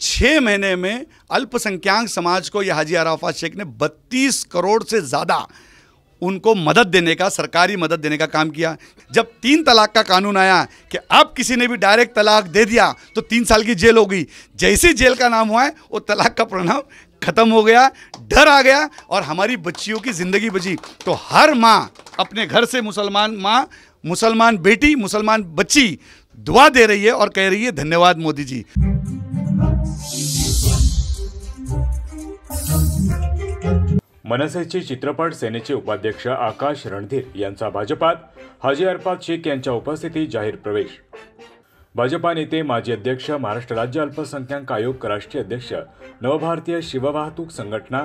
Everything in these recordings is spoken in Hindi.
6 महीने में अल्पसंख्यक समाज को यह हाजी अराफात शेख ने 32 करोड़ से ज़्यादा उनको मदद देने का, सरकारी मदद देने का काम किया। जब 3 तलाक का कानून आया कि अब किसी ने भी डायरेक्ट तलाक दे दिया तो 3 साल की जेल हो गई, जैसे जेल का नाम हुआ है वो तलाक का परिणाम खत्म हो गया, डर आ गया और हमारी बच्चियों की ज़िंदगी बची। तो हर माँ अपने घर से मुसलमान माँ, मुसलमान बेटी, मुसलमान बच्ची दुआ दे रही है और कह रही है धन्यवाद मोदी जी। मनसेचे चित्रपट सेनेचे उपाध्यक्ष आकाश रणधीर यांचा भाजपात हाजी अरफात शेख यांच्या उपस्थितीत जाहीर प्रवेश। भाजपा नेते माजी अध्यक्ष, महाराष्ट्र राज्य अल्पसंख्याक आयोग राष्ट्रीय अध्यक्ष, नवभारतीय शिववाहतूक संघटना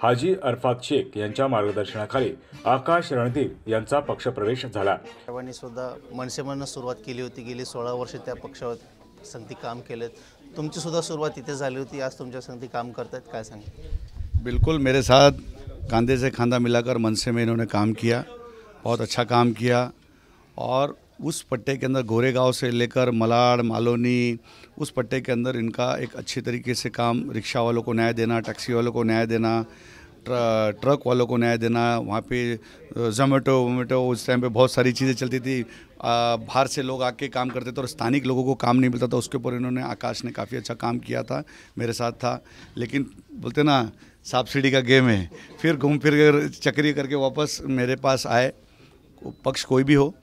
हाजी अरफात शेख यांच्या मार्गदर्शनाखाली आकाश रणधीर यांचा पक्षप्रवेश झाला। सर्वांनी सुद्धा मनसेमधून सुरुवात केली होती, गेली 16 वर्ष त्या पक्षावर संगती काम केलेत। तुमची सुद्धा सुरुवात इथे झाली होती, आज तुमच्या संगती काम करतायत, काय सांगा? बिल्कुल, मेरे साथ कंधे से कंधा मिलाकर मनसे में इन्होंने काम किया, बहुत अच्छा काम किया। और उस पट्टे के अंदर गोरेगांव से लेकर मलाड, मालोनी, उस पट्टे के अंदर इनका एक अच्छी तरीके से काम, रिक्शा वालों को न्याय देना, टैक्सी वालों को न्याय देना, ट्रक वालों को न्याय देना। वहाँ पे जोमेटो उस टाइम पे बहुत सारी चीज़ें चलती थी, बाहर से लोग आके काम करते थे और स्थानिक लोगों को काम नहीं मिलता था, उसके ऊपर इन्होंने, आकाश ने काफ़ी अच्छा काम किया था, मेरे साथ था। लेकिन बोलते ना सांप सीढ़ी का गेम है, फिर घूम फिर कर चक्री करके वापस मेरे पास आए। पक्ष कोई भी हो,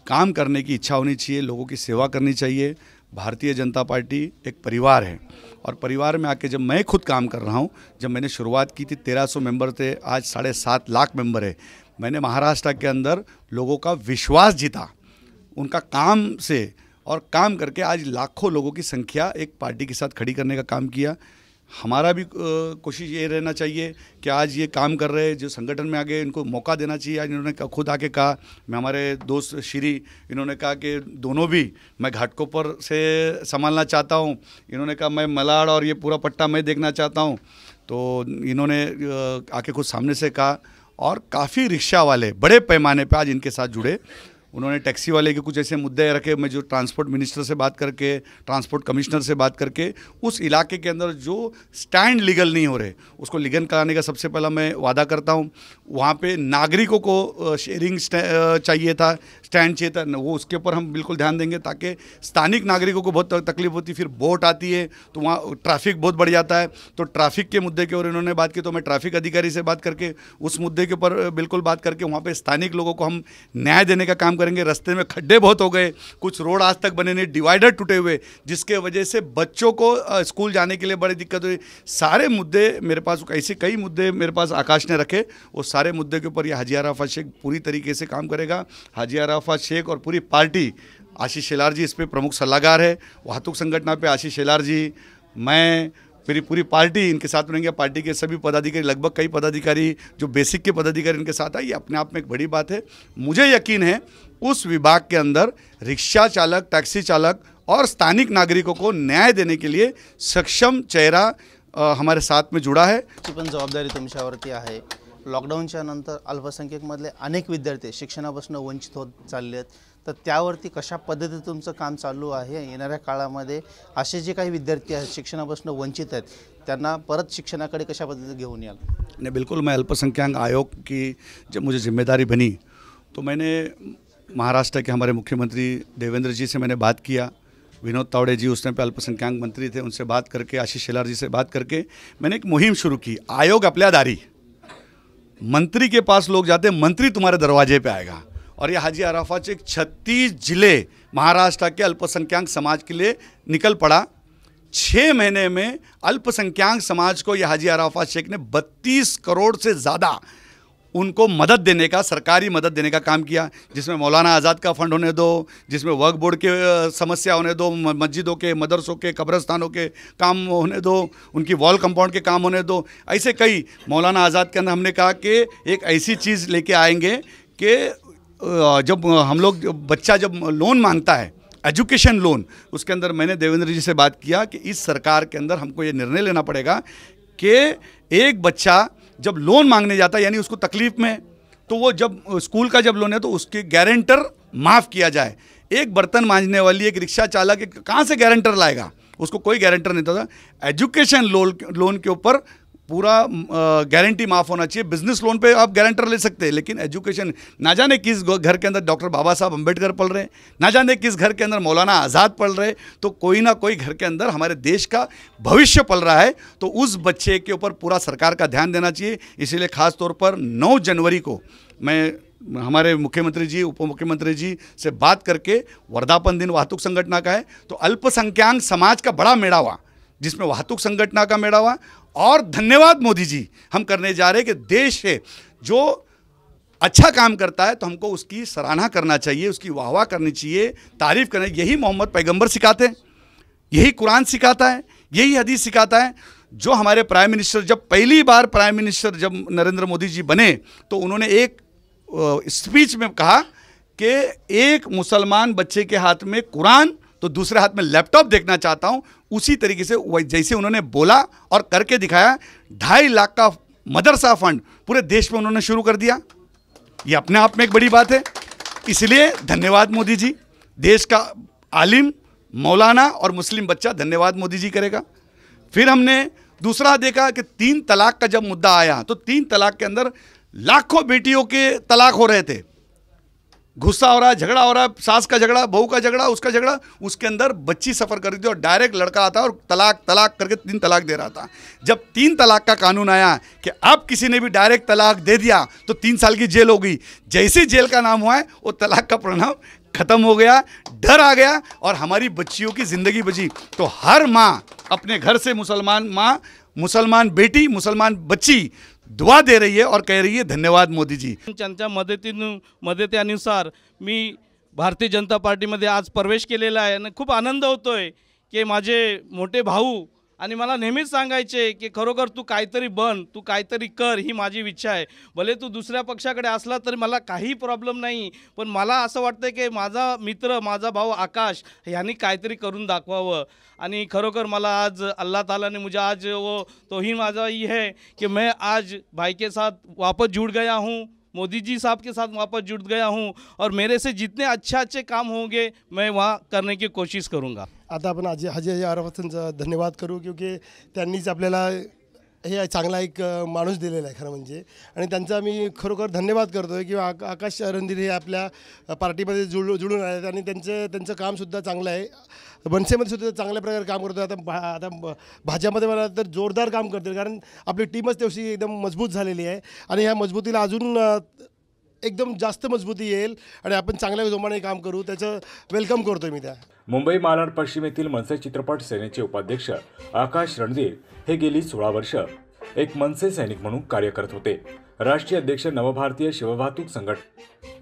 काम करने की इच्छा होनी चाहिए, लोगों की सेवा करनी चाहिए। भारतीय जनता पार्टी एक परिवार है और परिवार में आके जब मैं खुद काम कर रहा हूँ, जब मैंने शुरुआत की थी 1300 मेंबर थे, आज 7.5 लाख मेंबर है। मैंने महाराष्ट्र के अंदर लोगों का विश्वास जीता उनका काम से, और काम करके आज लाखों लोगों की संख्या एक पार्टी के साथ खड़ी करने का काम किया। हमारा भी कोशिश ये रहना चाहिए कि आज ये काम कर रहे जो संगठन में आगे, इनको मौका देना चाहिए। आज इन्होंने खुद आके कहा, मैं हमारे दोस्त श्री, इन्होंने कहा कि दोनों भी, मैं घाटकोपर से संभालना चाहता हूँ, इन्होंने कहा मैं मलाड और ये पूरा पट्टा मैं देखना चाहता हूँ। तो इन्होंने आके खुद सामने से कहा और काफ़ी रिक्शा वाले बड़े पैमाने पर आज इनके साथ जुड़े। उन्होंने टैक्सी वाले के कुछ ऐसे मुद्दे रखे, मैं जो ट्रांसपोर्ट मिनिस्टर से बात करके, ट्रांसपोर्ट कमिश्नर से बात करके, उस इलाके के अंदर जो स्टैंड लीगल नहीं हो रहे उसको लीगल कराने का सबसे पहला मैं वादा करता हूँ। वहाँ पे नागरिकों को शेयरिंग चाहिए था, स्टैंड चाहिए था, वो उसके ऊपर हम बिल्कुल ध्यान देंगे, ताकि स्थानिक नागरिकों को बहुत तकलीफ होती, फिर बोट आती है तो वहाँ ट्रैफिक बहुत बढ़ जाता है। तो ट्रैफिक के मुद्दे के ऊपर इन्होंने बात की, तो मैं ट्रैफिक अधिकारी से बात करके उस मुद्दे के ऊपर बिल्कुल बात करके वहाँ पर स्थानिक लोगों को हम न्याय देने का काम करेंगे। रास्ते में खड्डे बहुत हो गए, कुछ रोड आज तक बने नहीं, डिवाइडर टूटे हुए, जिसके वजह से बच्चों को स्कूल जाने के लिए बड़ी दिक्कत हुई। सारे मुद्दे मेरे पास, ऐसे कई मुद्दे मेरे पास आकाश ने रखे, वो सारे मुद्दे के ऊपर ये हाजी अराफात शेख पूरी तरीके से काम करेगा। हाजी अराफात शेख और पूरी पार्टी, आशीष शेलार जी इस पर प्रमुख सलाहकार है, वाहतूक संगठन पे आशीष शेलार जी, मैं, मेरी पूरी पार्टी इनके साथ रहेंगे। पार्टी के सभी पदाधिकारी, लगभग कई पदाधिकारी जो बेसिक के पदाधिकारी इनके साथ आए, ये अपने आप में एक बड़ी बात है। मुझे यकीन है उस विभाग के अंदर रिक्शा चालक, टैक्सी चालक और स्थानिक नागरिकों को न्याय देने के लिए सक्षम चेहरा हमारे साथ में जुड़ा है। ती पण जबाबदारी तुमच्यावरती आहे। लॉकडाऊनच्या नंतर अल्पसंख्याकमधले अनेक विद्यार्थी शिक्षणापासून वंचित होत चालले आहेत, तर त्यावरती कशा पद्धतीने तुमचं काम चालू आहे? येणाऱ्या काळामध्ये असे जे काही विद्यार्थी आहेत शिक्षणापासून वंचित आहेत, त्यांना परत शिक्षणाकडे कशा पद्धतीने घेऊन याल? नहीं, बिल्कुल, मैं अल्पसंख्यक आयोग की जब मुझे जिम्मेदारी बनी तो मैंने महाराष्ट्र के हमारे मुख्यमंत्री देवेंद्र जी से मैंने बात किया, विनोद तावड़े जी उस टाइम पे अल्पसंख्यक मंत्री थे, उनसे बात करके, आशीष शेलार जी से बात करके मैंने एक मुहिम शुरू की। आयोग आपल्या दारी, मंत्री के पास लोग जाते, मंत्री तुम्हारे दरवाजे पे आएगा। और ये हाजी अराफात शेख 36 जिले महाराष्ट्र के अल्पसंख्यक समाज के लिए निकल पड़ा। 6 महीने में अल्पसंख्यक समाज को यह हाजी अराफात शेख ने 32 करोड़ से ज़्यादा उनको मदद देने का, सरकारी मदद देने का काम किया, जिसमें मौलाना आज़ाद का फंड होने दो, जिसमें वक्फ बोर्ड के समस्या होने दो, मस्जिदों के, मदरसों के, कब्रस्तानों के काम होने दो, उनकी वॉल कंपाउंड के काम होने दो, ऐसे कई। मौलाना आज़ाद के अंदर हमने कहा कि एक ऐसी चीज़ लेके आएंगे कि जब हम लोग, बच्चा जब लोन मांगता है, एजुकेशन लोन, उसके अंदर मैंने देवेंद्र जी से बात किया कि इस सरकार के अंदर हमको ये निर्णय लेना पड़ेगा कि एक बच्चा जब लोन मांगने जाता है, यानी उसको तकलीफ़ में, तो वो जब स्कूल का जब लोन है तो उसके गारंटर माफ़ किया जाए। एक बर्तन मांजने वाली, एक रिक्शा चालक कहाँ से गारंटर लाएगा? उसको कोई गारंटर नहीं था। एजुकेशन लोन के ऊपर पूरा गारंटी माफ़ होना चाहिए। बिजनेस लोन पे आप गारंटर ले सकते हैं, लेकिन एजुकेशन, ना जाने किस घर के अंदर डॉक्टर बाबा साहब अम्बेडकर पढ़ रहे हैं, ना जाने किस घर के अंदर मौलाना आज़ाद पढ़ रहे हैं, तो कोई ना कोई घर के अंदर हमारे देश का भविष्य पल रहा है, तो उस बच्चे के ऊपर पूरा सरकार का ध्यान देना चाहिए। इसीलिए ख़ास तौर पर 9 जनवरी को मैं हमारे मुख्यमंत्री जी, उप मुख्यमंत्री जी से बात करके, वर्धापन दिन वाहतुक संगठन का है, तो अल्पसंख्याक समाज का बड़ा मेला हुआ, जिसमें वाहतुक संगठन का मेला हुआ। और धन्यवाद मोदी जी हम करने जा रहे हैं कि देश है जो अच्छा काम करता है तो हमको उसकी सराहना करना चाहिए, उसकी वाहवाह करनी चाहिए, तारीफ करनी। यही मोहम्मद पैगंबर सिखाते हैं, यही कुरान सिखाता है, यही हदीस सिखाता है। जो हमारे प्राइम मिनिस्टर, जब पहली बार प्राइम मिनिस्टर जब नरेंद्र मोदी जी बने, तो उन्होंने एक स्पीच में कहा कि एक मुसलमान बच्चे के हाथ में कुरान तो दूसरे हाथ में लैपटॉप देखना चाहता हूं। उसी तरीके से जैसे उन्होंने बोला और करके दिखाया, 2.5 लाख का मदरसा फंड पूरे देश में उन्होंने शुरू कर दिया। ये अपने आप में एक बड़ी बात है। इसलिए धन्यवाद मोदी जी। देश का आलिम, मौलाना और मुस्लिम बच्चा धन्यवाद मोदी जी करेगा। फिर हमने दूसरा देखा कि 3 तलाक का जब मुद्दा आया, तो 3 तलाक के अंदर लाखों बेटियों के तलाक हो रहे थे। गुस्सा हो रहा है, झगड़ा हो रहा है, सास का झगड़ा, बहू का झगड़ा, उसका झगड़ा, उसके अंदर बच्ची सफ़र कर रही थी और डायरेक्ट लड़का आता और तलाक तलाक करके 3 तलाक दे रहा था। जब 3 तलाक का कानून आया कि अब किसी ने भी डायरेक्ट तलाक दे दिया तो 3 साल की जेल हो गई। जैसे जेल का नाम हुआ है, वो तलाक का परिणाम खत्म हो गया, डर आ गया और हमारी बच्चियों की ज़िंदगी बची। तो हर माँ अपने घर से, मुसलमान माँ, मुसलमान बेटी, मुसलमान बच्ची दुआ दे रही है और कह रही है धन्यवाद मोदी जी। त्यांच्या मदतीनुसार मी भारतीय जनता पार्टीमध्ये आज प्रवेश केलेला आहे आणि खूप आनंद होतोय की माझे मोठे भाऊ आणि मला नेहमीच सांगायचे की खरोखर तू काहीतरी बन, तू काहीतरी कर, ही माझी इच्छा आहे। भले तू दुसऱ्या पक्षाकडे असला तरी मला काही प्रॉब्लेम नाही, पण मला असं वाटतं की माझा मित्र, माझा भाऊ आकाश यांनी काहीतरी करून दाखवावं। आणि खरोखर मला आज अल्लाह ताला ने मुझे आज वो तौहीन माझा ये है कि मैं आज भाई के साथ वापस जुड़ गया हूँ, मोदी जी साहब के साथ वापस जुड़ गया हूँ और मेरे से जितने अच्छे काम होंगे मैं वहाँ करने की कोशिश करूँगा। आता आपण हाजी अराफातचा धन्यवाद करू, क्योंकि त्यांनीच आपल्याला हे चांगला एक माणूस दिलेला आहे खरं म्हणजे, आणि त्यांचा मी खरोखर धन्यवाद करतो आहे की आकाश रणधीर हे आपल्या पार्टीमध्ये जुळून आले आणि त्यांचं कामसुद्धा चांगलं आहे। मनसेमध्ये सुद्धा चांगल्या प्रकारे काम करतो। आता भाजपमध्ये मला तर जोरदार काम करतील, कारण आपली टीमच तेवढी एकदम मजबूत झालेली आहे आणि ह्या मजबूतीला अजून एकदम जास्त मजबूती येईल आणि आपण चांगल्या जोमाने काम करू, त्याचं वेलकम करतोय मी त्या। मुंबई मालाड पश्चिम येथील मनसे चित्रपट सेनेचे उपाध्यक्ष आकाश रणधीर हे गेली 16 वर्ष एक मनसे सैनिक म्हणून कार्य करत होते। राष्ट्रीय अध्यक्ष नवभारतीय शिववाहतूक संघटन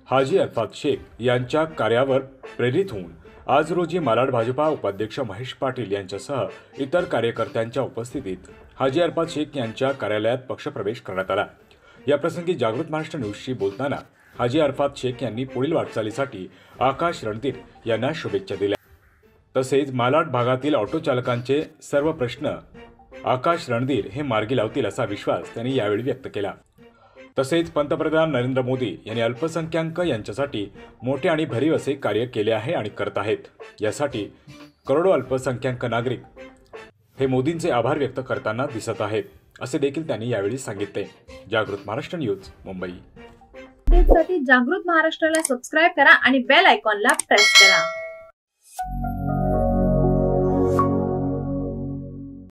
हाजी अरफात शेख यांच्या कार्यावर प्रेरित होऊन आज रोजी मालाड भाजपा उपाध्यक्ष महेश पाटील यांच्यासह इतर कार्यकर्त्यांच्या उपस्थितीत हाजी अरफात शेख यांच्या कार्यालयात पक्षप्रवेश करण्यात आला। या प्रसंगी जागृत महाराष्ट्र न्यूजशी बोलताना हाजी अरफात शेख यांनी पुढील वाटचालीसाठी आकाश रणधीर यांना शुभेच्छा दिल्या। तसेच मालाड भागातील ऑटो चालकांचे सर्व प्रश्न आकाश रणधीर हे मार्गी लावतील असा विश्वास त्यांनी यावेळी व्यक्त केला। तसेच पंतप्रधान नरेंद्र मोदी यांनी अल्पसंख्याक यांच्यासाठी मोठे आणि भरीव असे कार्य केले आहे आणि करत आहेत। यासाठी करोडो अल्पसंख्याक नागरिक हे मोदींचे आभार व्यक्त करताना दिसत आहेत असे देखील त्यांनी यावेळी सांगितले। जागृत महाराष्ट्र न्यूज मुंबई। अपडेटसाठी जागृत महाराष्ट्राला सबस्क्राइब करा आणि बेल आयकॉनला प्रेस करा।